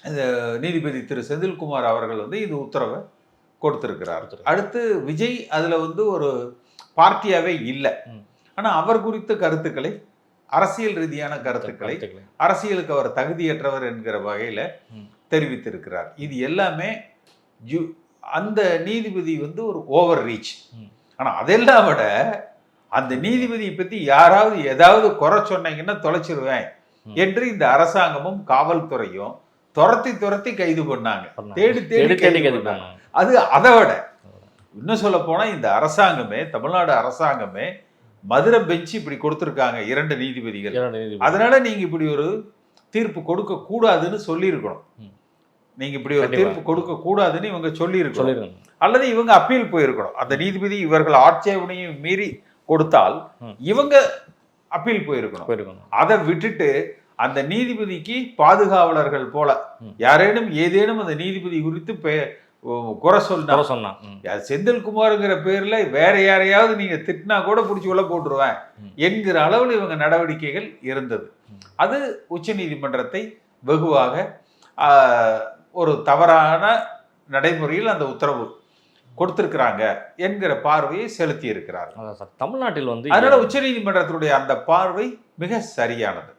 இந்த நீதிபதி திரு செந்தில்குமார் அவர்கள் வந்து இது உத்தரவை கொடுத்திருக்கிறார். அடுத்து விஜய் அதுல வந்து ஒரு பார்ட்டியாவே இல்லை. ஆனா அவர் குறித்த கருத்துக்களை, அரசியல் ரீதியான கருத்துக்களை, அரசியலுக்கு அவர் தகுதியற்றவர் என்கிற வகையில தெரிவித்திருக்கிறார். இது எல்லாமே அந்த நீதிபதி வந்து ஒரு ஓவர் ரீச். ஆனா அதெல்லாம் விட அந்த நீதிபதியை பத்தி யாராவது ஏதாவது குறை சொன்னீங்கன்னா தொலைச்சிருவேன் என்று இந்த அரசாங்கமும் காவல்துறையும் துரத்தி கைது பண்ணாங்க. தேடி கைது பண்ணாங்க. அது அதை விட இன்னும் சொல்ல போனா இந்த அரசாங்கமே, தமிழ்நாடு அரசாங்கமே மதுரை பெஞ்ச் இப்படி கொடுத்திருக்காங்க 2 நீதிபதிகள். அதனால நீங்க இப்படி ஒரு தீர்ப்பு கொடுக்க கூடாதுன்னு சொல்லி இருக்கணும். நீங்க இப்படி ஒரு தீர்ப்பு கொடுக்க கூடாதுன்னு இவங்க சொல்லி இருக்கணும். அல்லது இவங்க அப்பீல் போயிருக்கணும். அந்த நீதிபதி இவர்கள் ஆட்சேபனையும் மீறி கொடுத்தால் இவங்க அப்பீல் போயிருக்கணும். அதை விட்டுட்டு அந்த நீதிபதிக்கு பாதுகாவலர்கள் போல யாரேனும் ஏதேனும் அந்த நீதிபதி குறித்து குறை சொன்னா செந்தில்குமார்ங்கிற பேர்ல வேற யாரையாவது நீங்க திட்டினா கூட பிடிச்சி உள்ள போட்டுருவேன் என்கிற அளவில் இவங்க நடவடிக்கைகள் இருந்தது. அது உச்ச நீதிமன்றத்தை வெகுவாக ஒரு தவறான நடைமுறையில் அந்த உத்தரவு கொடுத்திருக்கிறாங்க என்கிற பார்வையை செலுத்தி இருக்கிறார். தமிழ்நாட்டில் வந்து அதனால உச்ச நீதிமன்றத்தினுடைய அந்த பார்வை மிக சரியானது.